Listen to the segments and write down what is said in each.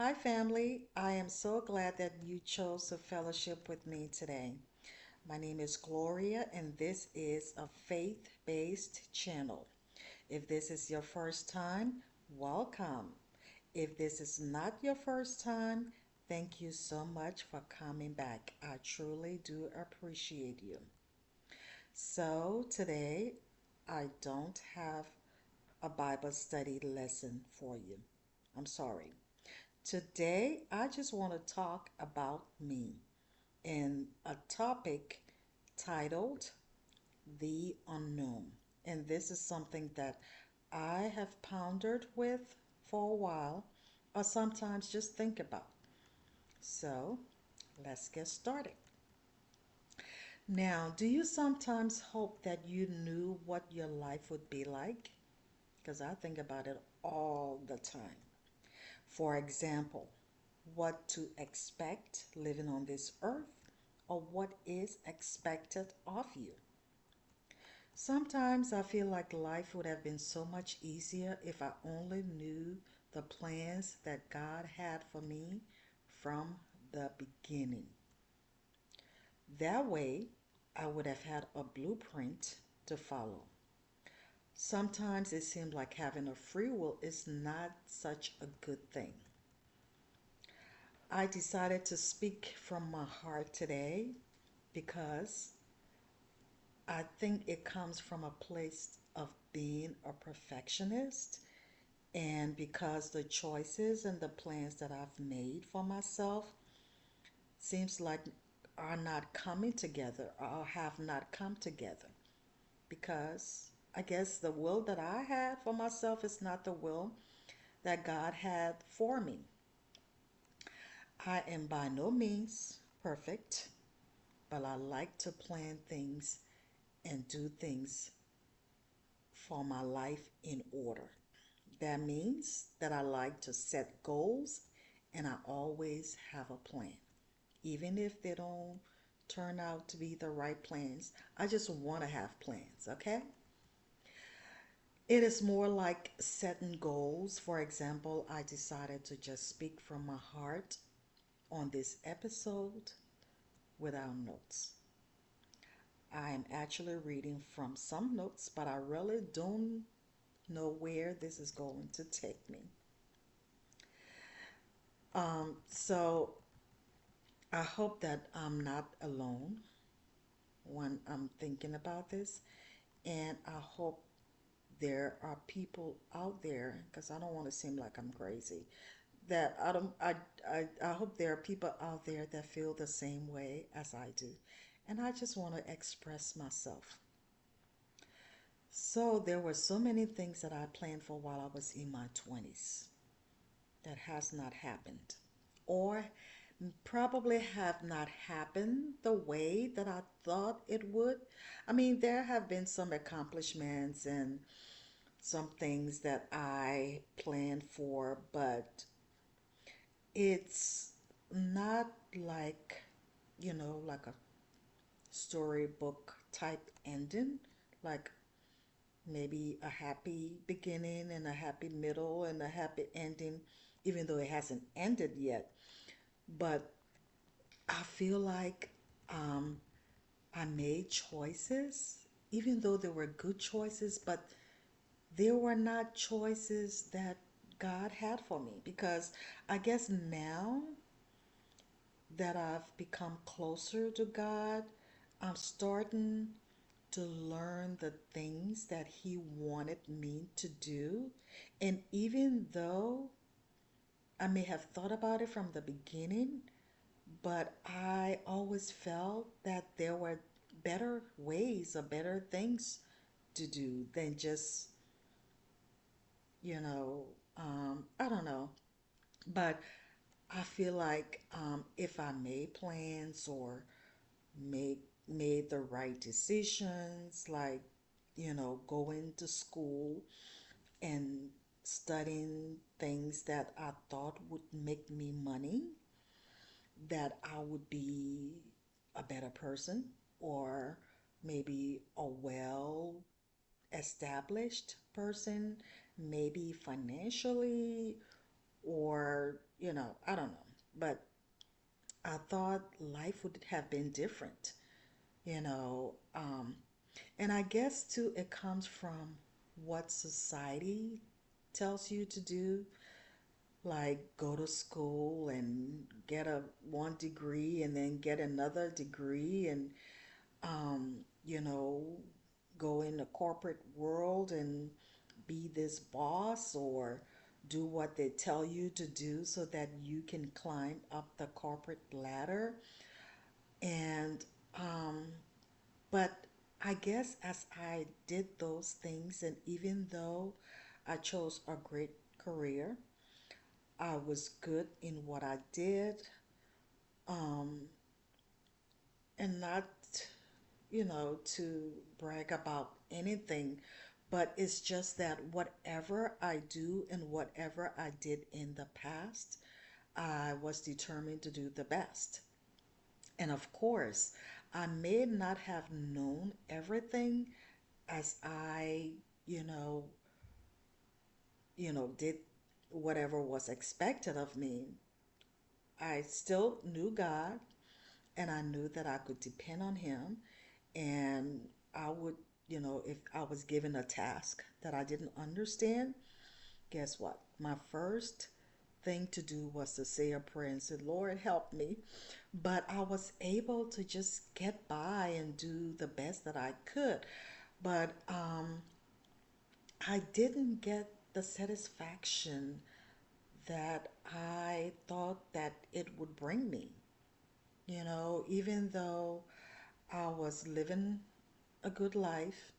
Hi, family. I am so glad that you chose to fellowship with me today. My name is Gloria, and this is a faith based channel. If this is your first time, welcome. If this is not your first time, thank you so much for coming back. I truly do appreciate you. So, today I don't have a Bible study lesson for you. I'm sorry. Today, I just want to talk about me and a topic titled The Unknown. And this is something that I have pondered with for a while, or sometimes just think about. So, let's get started. Now, do you sometimes hope that you knew what your life would be like? Because I think about it all the time. For example, what to expect living on this earth or what is expected of you. Sometimes I feel like life would have been so much easier if I only knew the plans that God had for me from the beginning. That way, I would have had a blueprint to follow. Sometimes it seems like having a free will is not such a good thing. I decided to speak from my heart today because I think it comes from a place of being a perfectionist, and because the choices and the plans that I've made for myself seems like are not coming together or have not come together, because I guess the will that I had for myself is not the will that God had for me. I am by no means perfect, but I like to plan things and do things for my life in order. That means that I like to set goals and I always have a plan. Even if they don't turn out to be the right plans, I just want to have plans, okay? It is more like setting goals. For example, I decided to just speak from my heart on this episode without notes. I am actually reading from some notes, but I really don't know where this is going to take me. So I hope that I'm not alone when I'm thinking about this, and I hope there are people out there, because I don't want to seem like I'm crazy, that I don't I hope there are people out there that feel the same way as I do. And I just want to express myself. So there were so many things that I planned for while I was in my 20s that has not happened, or probably have not happened the way that I thought it would. I mean, there have been some accomplishments and some things that I planned for, but it's not like, like a storybook type ending, like maybe a happy beginning and a happy middle and a happy ending, even though it hasn't ended yet. But I feel like um, I made choices, even though they were good choices, but they were not choices that God had for me. Because I guess now that I've become closer to God, I'm starting to learn the things that He wanted me to do. And even though I may have thought about it from the beginning, but I always felt that there were better ways or better things to do than just, you know, I don't know. But I feel like if I made plans or make made the right decisions, like, going to school and studying things that I thought would make me money, that I would be a better person, or maybe a well established person, maybe financially, or, I don't know. But I thought life would have been different, you know. And I guess too, it comes from what society tells you to do, like go to school and get a one degree and then get another degree and um, you know, go in the corporate world and be this boss or do what they tell you to do so that you can climb up the corporate ladder. And, um, but I guess as I did those things, and even though I chose a great career, I was good in what I did, um, and not, to brag about anything, but it's just that whatever I do and whatever I did in the past, I was determined to do the best. And of course, I may not have known everything as I, you know, did whatever was expected of me. I still knew God and I knew that I could depend on him and I would, if I was given a task that I didn't understand, guess what? My first thing to do was to say a prayer and say, Lord, help me. But I was able to just get by and do the best that I could. But I didn't get the satisfaction that I thought that it would bring me. Even though I was living a good life,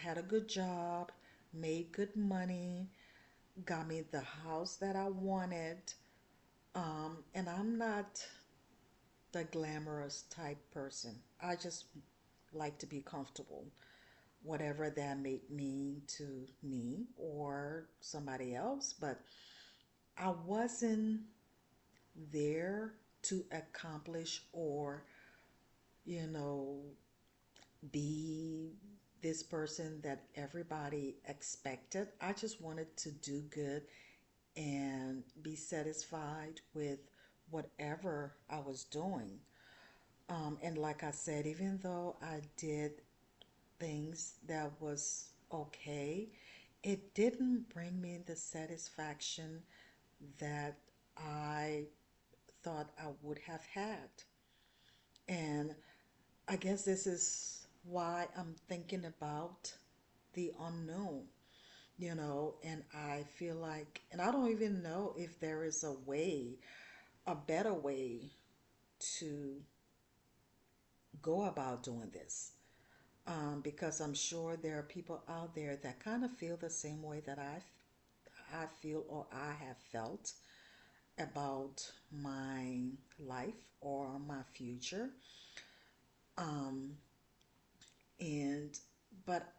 had a good job, made good money, got me the house that I wanted. And I'm not the glamorous type person. I just like to be comfortable, whatever that may mean to me or somebody else. But I wasn't there to accomplish or, you know, be this person that everybody expected. I just wanted to do good and be satisfied with whatever I was doing. And like I said, even though I did things that was okay, it didn't bring me the satisfaction that I thought I would have had. And I guess this is why I'm thinking about the unknown, and I feel like, and I don't even know if there is a way, a better way to go about doing this. Because I'm sure there are people out there that kind of feel the same way that I feel or I have felt about my life or my future. Um, and but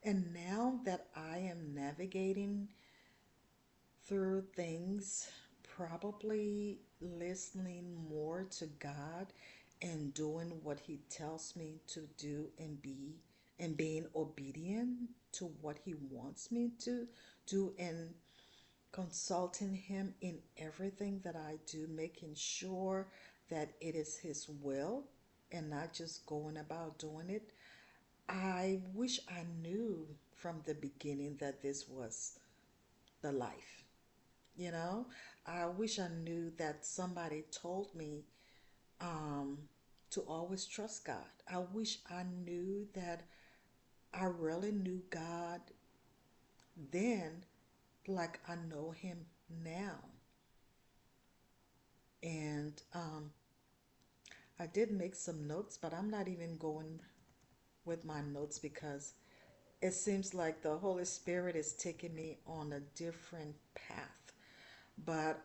and now that I am navigating through things, probably listening more to God and doing what He tells me to do and being obedient to what He wants me to do and consulting Him in everything that I do, making sure that it is His will and not just going about doing it. I wish I knew from the beginning that this was the life. You know, I wish I knew that somebody told me um, to always trust God. I wish I knew that I really knew God then, like I know Him now. And I did make some notes, but I'm not even going with my notes because it seems like the Holy Spirit is taking me on a different path. But,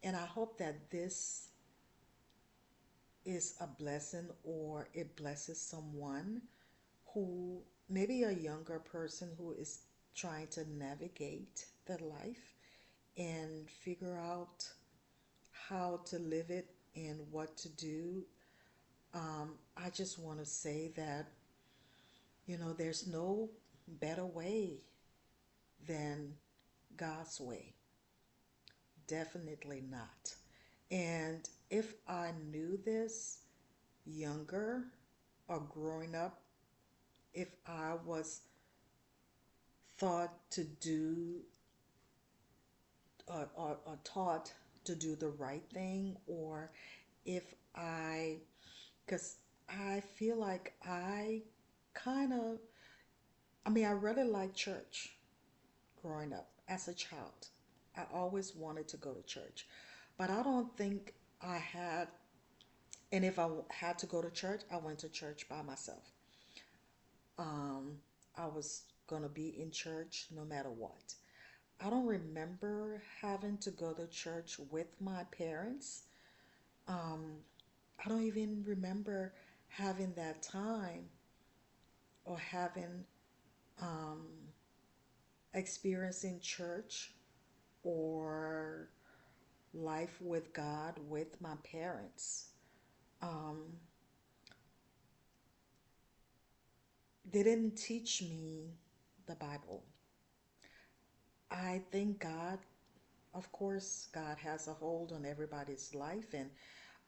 and I hope that this is a blessing or it blesses someone who, maybe a younger person who is trying to navigate the life and figure out how to live it and what to do. I just want to say that, there's no better way than God's way. definitely not. And if I knew this younger or growing up, if I was thought to do or taught to do the right thing, or if I, because I feel like kind of, I really like church growing up as a child. I always wanted to go to church, but I don't think I had, and if I had to go to church, I went to church by myself. Um, I was gonna be in church no matter what. I don't remember having to go to church with my parents. Um, I don't even remember having that time or having um, experiencing church or life with God with my parents. Um, they didn't teach me the Bible. I think God, of course, God has a hold on everybody's life, and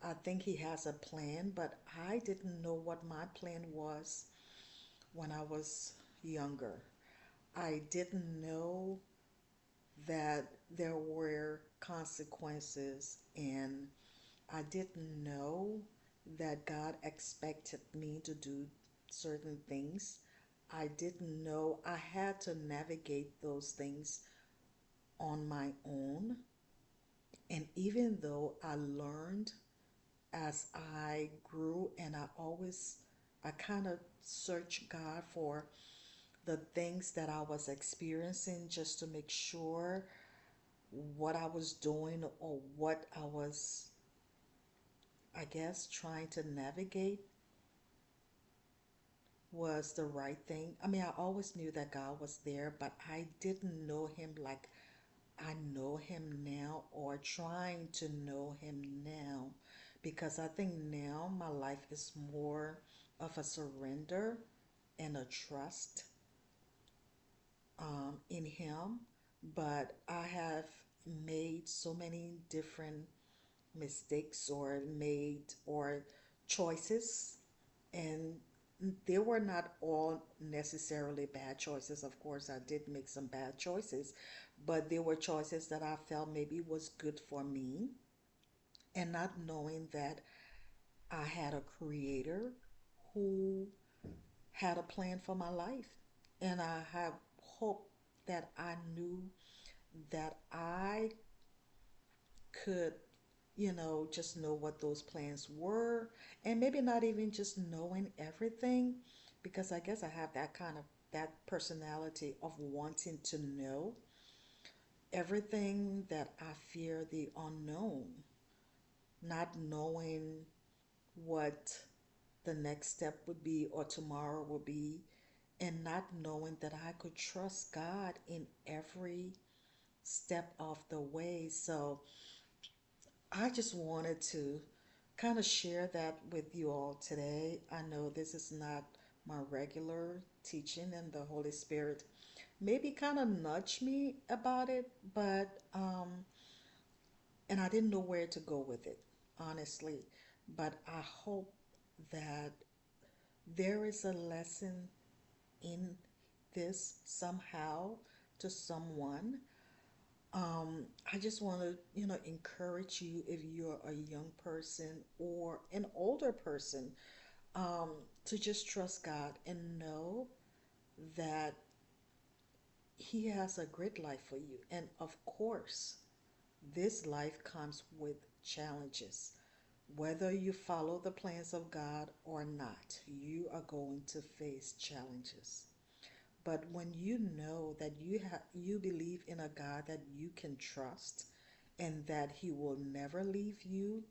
I think He has a plan, but I didn't know what my plan was when I was younger. I didn't know that there were consequences, and I didn't know that God expected me to do certain things. I didn't know I had to navigate those things on my own. And even though I learned as I grew, and I kind of searched God for the things that I was experiencing just to make sure what I was doing or what I was, I guess, trying to navigate was the right thing. I always knew that God was there, but I didn't know Him like I know Him now, or trying to know Him now, because I think now my life is more of a surrender and a trust in Him. But I have made so many different mistakes or made or choices, and they were not all necessarily bad choices. Of course, I did make some bad choices, but they were choices that I felt maybe was good for me, and not knowing that I had a creator who had a plan for my life. And I have hope that I knew that I could, just know what those plans were, and maybe not even just knowing everything, because I guess I have that personality of wanting to know everything, that I fear the unknown, not knowing what the next step would be or tomorrow will be, and not knowing that I could trust God in every step of the way. So I just wanted to kind of share that with you all today. I know this is not my regular teaching, and the Holy Spirit maybe kind of nudged me about it, but and I didn't know where to go with it, honestly. But I hope that there is a lesson in this somehow to someone. I just want to, encourage you, if you're a young person or an older person, to just trust God and know that He has a great life for you. And of course, this life comes with challenges. Whether you follow the plans of God or not, you are going to face challenges. But when you know that you believe in a God that you can trust, and that He will never leave you,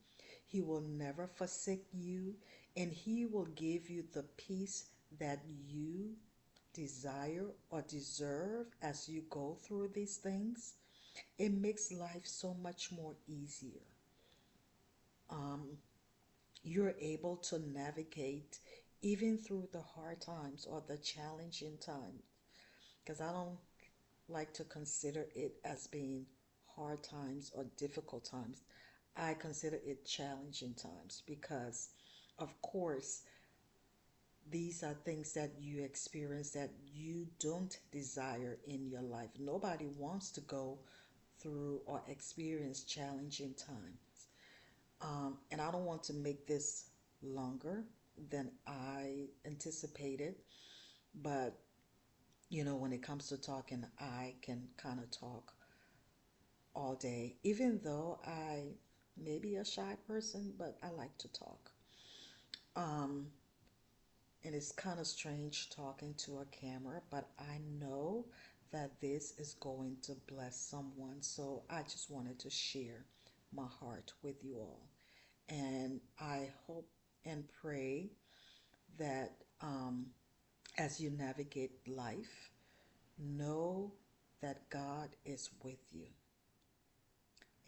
He will never forsake you, and He will give you the peace that you desire or deserve as you go through these things, it makes life so much more easier. Um, you're able to navigate even through the hard times or the challenging times, because I don't like to consider it as being hard times or difficult times. I consider it challenging times because, of course, these are things that you experience that you don't desire in your life. Nobody wants to go through or experience challenging times. And I don't want to make this longer than I anticipated, but when it comes to talking, I can kind of talk all day, even though I may be a shy person, but I like to talk. Um, and it's kind of strange talking to a camera, but I know that this is going to bless someone. So I just wanted to share my heart with you all. And I hope and pray that as you navigate life, know that God is with you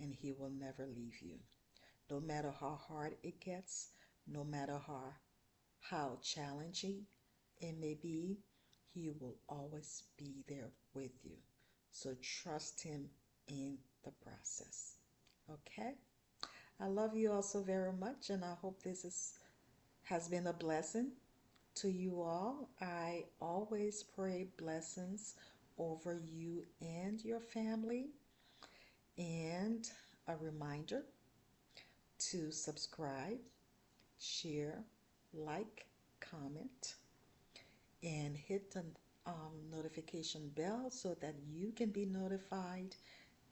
and He will never leave you. No matter how hard it gets, no matter how challenging it may be, He will always be there with you. So trust Him in the process. Okay? I love you all so very much, and I hope has been a blessing to you all. I always pray blessings over you and your family. And a reminder to subscribe, share, like, comment, and hit the notification bell so that you can be notified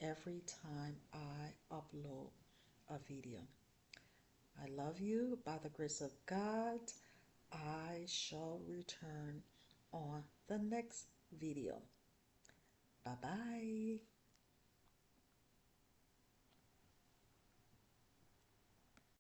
every time I upload a video. I love you. By the grace of God, I shall return on the next video. Bye bye.